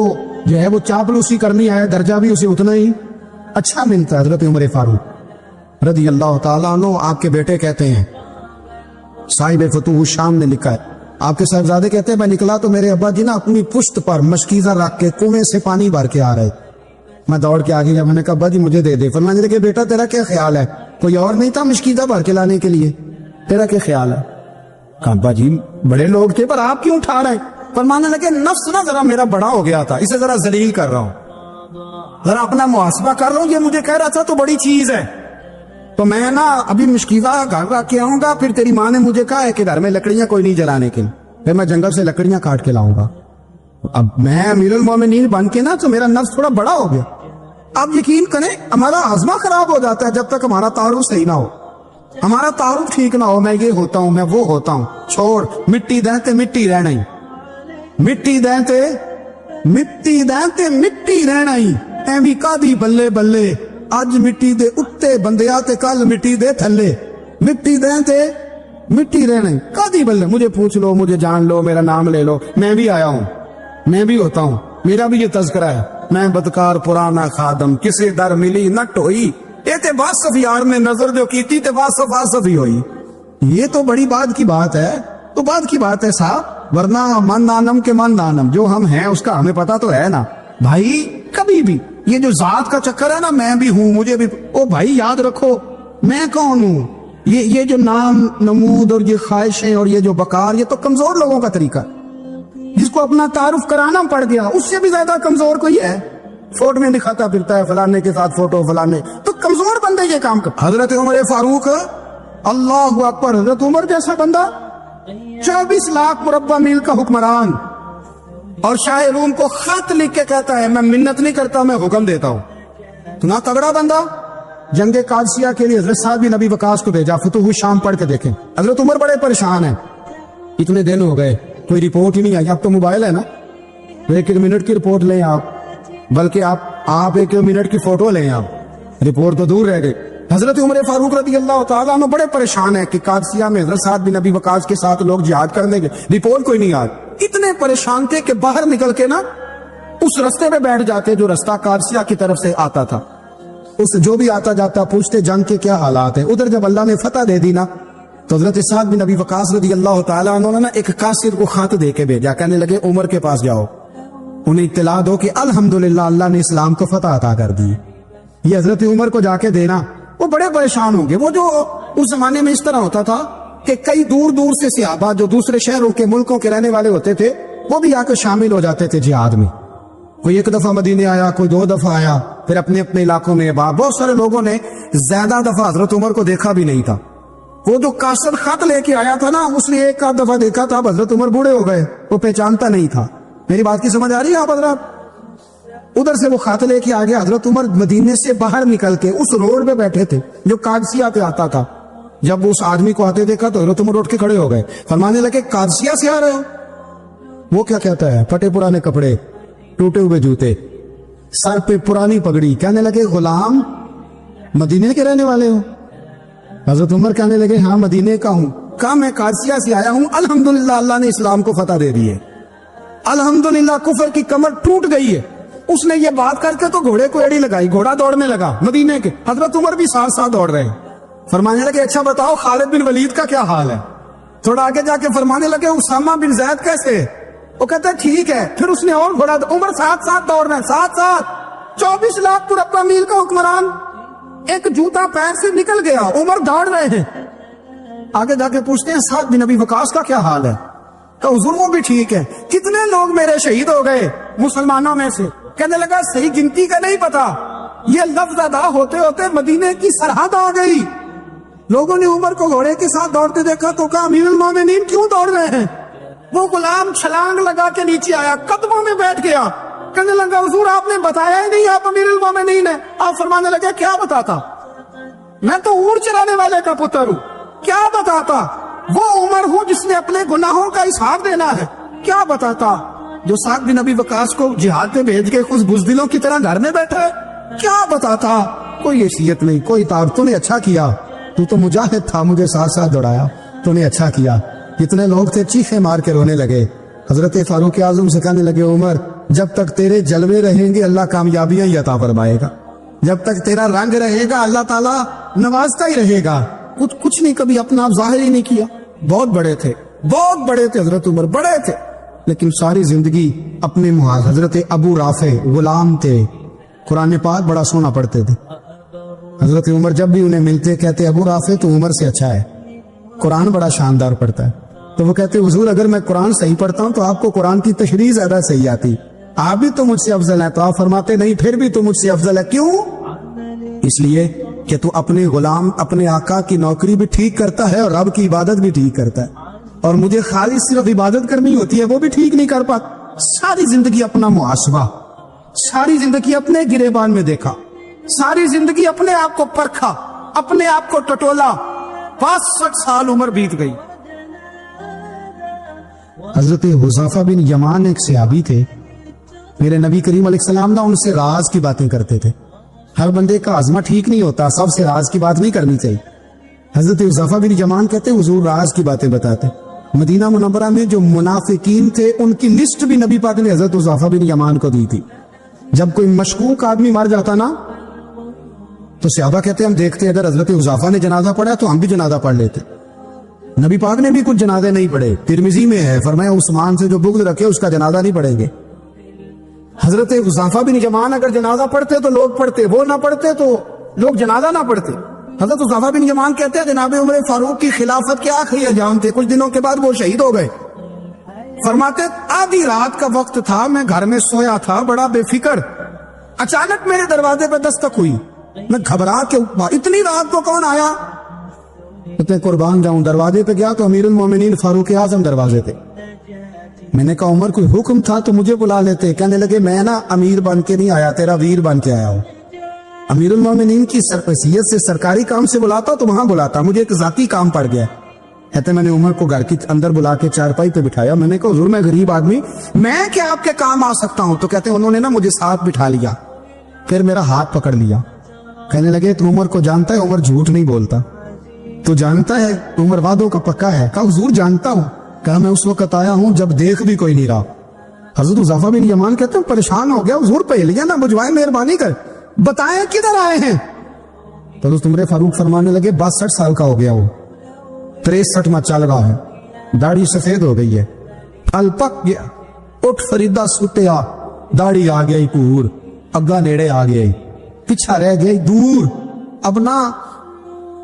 जो है वो चापलूसी करनी है दर्जा भी उसे उतना ही अच्छा मिलता है। हजरत उमर फारूक रज़ी अल्लाह तआला अन्हु आपके बेटे कहते हैं, साहिब फतूह शाम ने लिखा है, आपके साहबजादे कहते हैं मैं निकला तो मेरे अब्बा जी ना अपनी पुश्त पर मशकीजा रख के कुएं से पानी भर के आ रहे, मैं दौड़ के आ गया, मैंने कहा अब्बा जी मुझे दे दे। फरमाने लगे बेटा तेरा क्या ख्याल है, कोई और नहीं था मशकीजा भर के लाने के लिए, तेरा क्या ख्याल है। कहा अब्बा जी बड़े लोग थे पर आप क्यों उठा रहे। फरमाने लगे नफ्स ना जरा मेरा बड़ा हो गया था, इसे जरा जलील कर रहा हूं, जरा अपना मुहासबा कर रहा हूं, ये मुझे कह रहा था तो बड़ी चीज है, तो मैं ना अभी मुश्किला घर रख के आऊंगा, फिर तेरी माँ ने मुझे कहा है कि घर में लकड़ियां कोई नहीं जलाने की, फिर मैं जंगल से लकड़ियां काट के लाऊंगा। अब मैं अमीरुल मोमिनीन बन के ना तो मेरा नफ्स थोड़ा बड़ा हो गया। अब यकीन करें हमारा आजमा खराब हो जाता है जब तक हमारा तारुफ सही ना हो, हमारा तारुफ ठीक ना हो, मैं ये होता हूं मैं वो होता हूं, छोड़ मिट्टी देते मिट्टी रहना ही, मिट्टी देते मिट्टी देते मिट्टी रहना ही, एवी कादी बल्ले बल्ले अज मिट्टी दे उत्ते बंदिया ते कल मिट्टी दे थल्ले, मिट्टी देते मिट्टी रहना ही कादी बल्ले। मुझे पूछ लो मुझे जान लो मेरा नाम ले लो, मैं भी आया हूं, मैं भी होता हूं, मेरा भी ये तज़किरा है, मैं बदकार पुराना खादम किसे दर मिली नट होई, ये ते वासफ यार ने नजर जो की थी ते वासफ वासफ ही हुई। ये तो बड़ी बात की बात है, तो बात की बात है साहब, वरना मन नानम के मन नानम, जो हम हैं उसका हमें पता तो है ना भाई। कभी भी ये जो जात का चक्कर है ना, मैं भी हूं मुझे भी, ओ भाई याद रखो मैं कौन हूं, ये जो नाम नमूद और ये ख्वाहिशें और ये जो बकार, ये तो कमजोर लोगों का तरीका, जिसको अपना तारुफ कराना पड़ गया उससे भी ज्यादा कमजोर कोई है, फोटो में दिखाता फिरता है फलाने के साथ फोटो फलाने, तो कमजोर बंदे ये काम कर। हजरत उमर फारूक अल्लाह अकबर, हजरत उमर जैसा बंदा 24 लाख मुरब्बा मील का हुक्मरान, और शाह रूम को खत लिख के कहता है मैं मिन्नत नहीं करता मैं हुक्म देता हूं, इतना तगड़ा बंदा। जंगे कादसिया के लिए हजरत साहब नबी वकास को भेजा, फतूह शाम पढ़ के देखें। हजरत उमर बड़े परेशान हैं, इतने दिन हो गए कोई रिपोर्ट ही नहीं आई। अब तो मोबाइल है ना, एक एक मिनट की रिपोर्ट लें आप, बल्कि आप एक मिनट की फोटो लें आप, रिपोर्ट तो दूर रह गई। हजरत उमर फारूक रज़ी अल्लाह तआला अन्हु बड़े परेशान है कि कादसिया में हजरत साहब नबी वकास के साथ लोग जिहाद करने के, रिपोर्ट कोई नहीं आ, इतने परेशान थे कि बाहर निकल के ना उस रास्ते पे बैठ जाते जो रास्ता कादसिया की तरफ से आता था, उस जो भी आता जाता पूछते जंग के क्या हालात है। उधर जब अल्लाह ने फतह दे दी ना तो हजरत साद बिन नबी वकास रज़ी अल्लाह तआला अन्हु ने एक कासिर को खत दे के भेजा, कहने लगे उमर के पास जाओ, उन्हें इत्तला दो कि अल्हम्दुलिल्लाह अल्लाह ने इस्लाम को फतह अता कर दी। ये हजरत उमर को जाके देना, वो बड़े परेशान होंगे। वो जो उस जमाने में इस तरह होता था کہ کئی دور دور سے صحابہ جو دوسرے شہروں کے ملکوں کے رہنے والے ہوتے تھے وہ بھی آ کر شامل ہو جاتے تھے جہاد میں. کوئی ایک دفعہ مدینے آیا, کوئی 2 دفعہ آیا, پھر اپنے اپنے علاقوں میں. بہت سارے لوگوں نے زیادہ دفعہ حضرت عمر کو دیکھا بھی نہیں تھا. وہ جو کاسر خط لے کے آیا تھا نا, اس نے ایک آدھ دفعہ دیکھا تھا. حضرت عمر بوڑھے ہو گئے, وہ پہچانتا نہیں تھا. میری بات کی سمجھ آ رہی ہے آپ حضرات؟ ادھر سے وہ خط لے کے آگے حضرت عمر مدینے سے باہر نکل کے اس روڈ پہ بیٹھے تھے جو قادسیہ پہ آتا تھا. جب اس آدمی کو آتے دیکھا تو حضرت عمر اٹھ کے کھڑے ہو گئے, فرمانے لگے قادسیہ سے آ رہے ہو؟ وہ کیا کہتا ہے؟ پھٹے پرانے کپڑے, ٹوٹے ہوئے جوتے, سر پہ پرانی پگڑی. کہنے لگے غلام مدینے کے رہنے والے ہو؟ حضرت عمر کہنے لگے ہاں مدینے کا ہوں. کہا میں قادسیہ سے آیا ہوں. الحمدللہ اللہ نے اسلام کو فتح دے دی ہے, الحمدللہ کفر کی کمر ٹوٹ گئی ہے. اس نے یہ بات کر کے تو گھوڑے کو ایڑی لگائی, گھوڑا دوڑنے لگا مدینے کے. حضرت عمر بھی ساتھ ساتھ دوڑ رہے. فرمانے لگے اچھا بتاؤ خالد بن ولید کا کیا حال ہے؟ تھوڑا آگے جا کے فرمانے لگے اسامہ بن زید کیسے؟ وہ کہتا ہے ٹھیک ہے. پھر اس نے اور گھوڑا, عمر ساتھ ساتھ دوڑ رہے ہیں, ساتھ ساتھ. 24 لاکھ پورا میل کا حکمران, ایک جوتا پیر سے نکل گیا, عمر دوڑ رہے ہیں. آگے جا کے پوچھتے ہیں سعد بن ابی وقاص کا کیا حال ہے؟ تو حضور وہ بھی ٹھیک ہے. کتنے لوگ میرے شہید ہو گئے مسلمانوں میں سے؟ کہنے لگا صحیح گنتی کا نہیں پتا, یہ لفظ ادا ہوتے ہوتے مدینے کی سرحد آ گئی. لوگوں نے عمر کو گھوڑے کے ساتھ دوڑتے دیکھا تو کہا امیر المومنین کیوں دوڑ رہے ہیں؟ وہ غلام چھلانگ لگا کے نیچے آیا, قدموں میں بیٹھ گیا. کہنے لگا حضور آپ نے بتایا ہی نہیں آپ امیر المومنین ہیں. آپ فرمانے لگے کیا بتاتا؟ میں تو اونٹ چرانے والے کا پتر ہوں, کیا بتاتا؟ وہ عمر ہوں جس نے اپنے گناہوں کا حساب دینا ہے, کیا بتاتا؟ جو سعد بن ابی وقاص کو جہاد میں بھیج کے خود بزدلوں کی طرح گھر میں بیٹھا ہے, کیا بتاتا؟ کوئی حیثیت نہیں, کوئی تاب. تو نے اچھا کیا, تو مجاہد تھا, مجھے ساتھ ساتھ دوڑایا, تو نے اچھا کیا. کتنے لوگ تھے چیخیں مار کے رونے لگے. حضرت فاروق اعظم سے کہنے لگے عمر جب تک تیرے جلوے رہیں گے اللہ کامیابیاں ہی عطا فرمائے گا, جب تک تیرا رنگ رہے گا اللہ تعالیٰ نوازتا ہی رہے گا. کچھ نہیں, کبھی اپنا آپ ظاہر ہی نہیں کیا. بہت بڑے تھے, بہت بڑے تھے حضرت عمر, بڑے تھے, لیکن ساری زندگی اپنے محاذ. حضرت ابو رافع غلام تھے, قرآن پاک بڑا سونا پڑھتے تھے. حضرت عمر جب بھی انہیں ملتے کہتے ابو رافع تو عمر سے اچھا ہے, قرآن بڑا شاندار پڑھتا ہے. تو وہ کہتے حضور اگر میں قرآن صحیح پڑھتا ہوں تو آپ کو قرآن کی تشریح زیادہ صحیح آتی, آپ بھی تو مجھ سے افضل ہیں. تو آپ فرماتے نہیں پھر بھی تو مجھ سے افضل ہے. کیوں؟ اس لیے کہ تو اپنے غلام اپنے آقا کی نوکری بھی ٹھیک کرتا ہے اور رب کی عبادت بھی ٹھیک کرتا ہے, اور مجھے خالی صرف عبادت کرنی ہوتی ہے وہ بھی ٹھیک نہیں کر پاتا. ساری زندگی اپنا محاسبہ, ساری زندگی اپنے گریبان میں دیکھا, ساری زندگی اپنے آپ کو پرکھا, اپنے آپ کو ٹٹولا. 65 سال عمر بیت گئی. حضرت حذیفہ بن یمان ایک صحابی تھے, میرے نبی کریم علیہ السلام نہ ان سے راز کی باتیں کرتے تھے. ہر بندے کا عزمہ ٹھیک نہیں ہوتا, سب سے راز کی بات نہیں کرنی چاہیے. حضرت حذیفہ بن یمان کہتے حضور راز کی باتیں بتاتے. مدینہ منورہ میں جو منافقین تھے ان کی لسٹ بھی نبی پاک نے حضرت حذیفہ بن یمان کو دی تھی. جب کوئی مشکوک آدمی مر جاتا نا تو صحابہ کہتے ہم دیکھتے اگر حضرت حذیفہ نے جنازہ پڑھا تو ہم بھی جنازہ پڑھ لیتے. نبی پاک نے بھی کچھ جنازے نہیں پڑھے. ترمذی میں ہے, فرمایا عثمان سے جو بغض رکھے اس کا جنازہ نہیں پڑھیں گے. حضرت حذیفہ بن یمان اگر جنازہ پڑھتے تو لوگ پڑھتے, وہ نہ پڑھتے تو لوگ جنازہ نہ پڑھتے. حضرت حذیفہ بن یمان کہتے ہیں جناب عمر فاروق کی خلافت کے آخری ایام تھے, کچھ دنوں کے بعد وہ شہید ہو گئے. فرماتے آدھی رات کا وقت تھا, میں گھر میں سویا تھا بڑا بے فکر, اچانک میرے دروازے پہ دستک ہوئی. میں گھبرا کے اٹھا, اتنی رات کو کون آیا؟ اتنے قربان جاؤں. دروازے پہ گیا تو امیر المومنین فاروق اعظم دروازے پہ. میں نے کہا عمر کوئی حکم تھا تو مجھے بلا لیتے. کہنے لگے میں نا امیر بن کے نہیں آیا, تیرا ویر بن کے آیا ہوں. امیر المومنین کی حیثیت سے سرکاری کام سے بلاتا تو وہاں بلاتا, مجھے ایک ذاتی کام پڑ گیا. کہتے میں نے عمر کو گھر کی اندر بلا کے چارپائی پہ بٹھایا. میں نے کہا حضور میں غریب آدمی, میں کیا آپ کے کام آ سکتا ہوں؟ تو کہتے انہوں نے نا مجھے ساتھ بٹھا لیا, پھر میرا ہاتھ پکڑ لیا. کہنے لگے تو عمر کو جانتا ہے؟ عمر جھوٹ نہیں بولتا. تو جانتا ہے عمر وعدوں کا پکا ہے؟ کہا حضور جانتا ہوں. کہا میں اس وقت آیا ہوں جب دیکھ بھی کوئی نہیں رہا. حضرت حذیفہ بن یمان کہتے ہیں پریشان ہو گیا, حضور پہلے نہ بجوائے, مہربانی کر بتائیں کدھر آئے ہیں. تو حضرت عمر فاروق فرمانے لگے 62 سال کا ہو گیا, وہ 63 میں چل رہا ہے, داڑھی سفید ہو گئی ہے, پھل پک گیا, اٹھ فریدہ سٹیا, داڑھی آ گئی پور, اگا نیڑے آ گئی, پیچھا رہ گئی دور.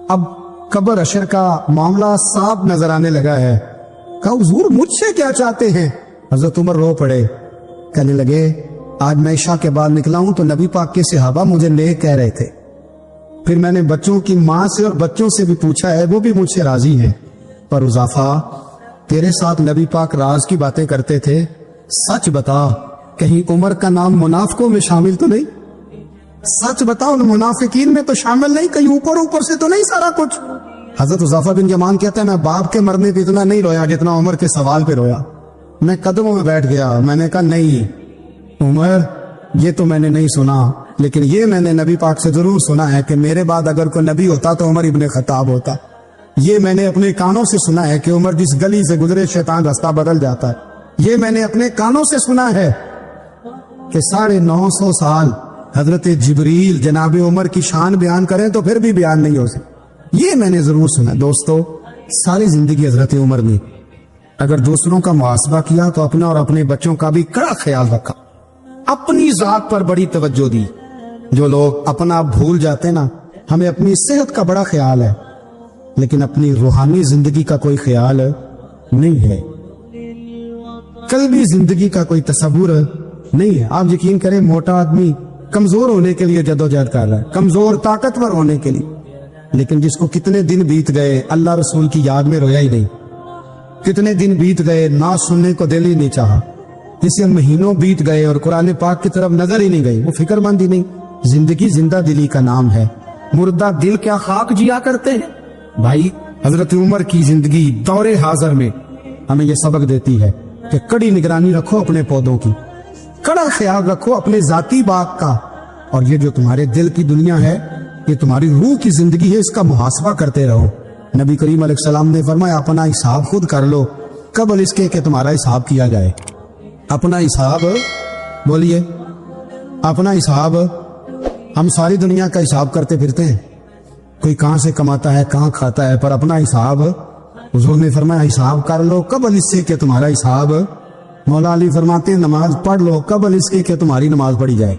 اب कब्र अशर का मामला साफ नजर आने लगा है। कहा हुजूर मुझसे क्या चाहते हैं? हजरत उमर रो पड़े, कहने लगे आज मैं इशा के बाद निकला हूं तो नबी पाक के सहाबा मुझे ले कह रहे थे, फिर मैंने बच्चों की माँ से और बच्चों से भी पूछा है, वो भी मुझसे राजी हैं। पर उजाफा तेरे साथ नबी पाक राज की बातें करते थे, सच बता कहीं उमर का नाम मुनाफिकों में शामिल तो नहीं? सच बताओ उन मुनाफिकीन में तो शामिल नहीं, कहीं ऊपर ऊपर से तो नहीं सारा कुछ? हजरत उजाफा बिन यमान कहते हैं मैं बाप के मरने पे इतना नहीं रोया जितना उमर के सवाल पे रोया। मैं कदमों में बैठ गया, मैंने कहा नहीं उमर, ये तो मैंने नहीं सुना, लेकिन ये मैंने नबी पाक से जरूर सुना है कि मेरे बाद अगर कोई नबी होता तो उमर इब्ने खत्ताब होता। ये मैंने अपने कानों से सुना है कि उमर जिस गली से गुजरे शैतान रास्ता बदल जाता है। ये मैंने अपने कानों से सुना है कि 950 साल हजरत जिब्रील जनाब उमर की शान बयान करें तो फिर भी बयान नहीं हो सकता। ये मैंने जरूर सुना। दोस्तों, सारी जिंदगी हजरत उमर ने अगर दूसरों का मुहासबा किया तो अपना और अपने बच्चों का भी कड़ा ख्याल रखा, अपनी जात पर बड़ी तवज्जो दी। जो लोग अपना आप भूल जाते ना, हमें अपनी सेहत का बड़ा ख्याल है लेकिन अपनी रूहानी जिंदगी का कोई ख्याल नहीं है, कल्बी जिंदगी का कोई तसव्वुर नहीं है। आप यकीन करें, मोटा आदमी कमजोर होने के लिए जदोजहद कर रहा है, कमजोर ताकतवर होने के लिए, लेकिन जिसको कितने दिन बीत गए अल्लाह रसूल की याद में रोया ही नहीं, कितने दिन बीत गए ना सुनने को दिल ही नहीं चाहा, जिसे महीनों बीत गए और कुरान पाक की तरफ नजर ही नहीं गई, वो फिक्रमंद ही नहीं। जिंदगी जिंदा दिली का नाम है, मुर्दा दिल क्या खाक जिया करते हैं। भाई हजरत उमर की जिंदगी दौरे हाजिर में हमें यह सबक देती है कि कड़ी निगरानी रखो अपने पौधों की, कड़ा ख्याल रखो अपने जाती बाग का, और ये जो तुम्हारे दिल की दुनिया है, ये तुम्हारी रूह की जिंदगी है, इसका मुहासबा करते रहो। नबी करीम अलैहिस्सलाम ने फरमाया अपना हिसाब खुद कर लो कबल इसके कि तुम्हारा हिसाब किया जाए। अपना हिसाब, बोलिए अपना हिसाब। हम सारी दुनिया का हिसाब करते फिरते हैं, कोई कहां से कमाता है कहां खाता है, पर अपना हिसाब हुजूर ने फरमाया हिसाब कर लो कबल इससे कि तुम्हारा हिसाब। मौला अली फरमाते हैं नमाज पढ़ लो कबल इसके कि तुम्हारी नमाज पढ़ी जाए।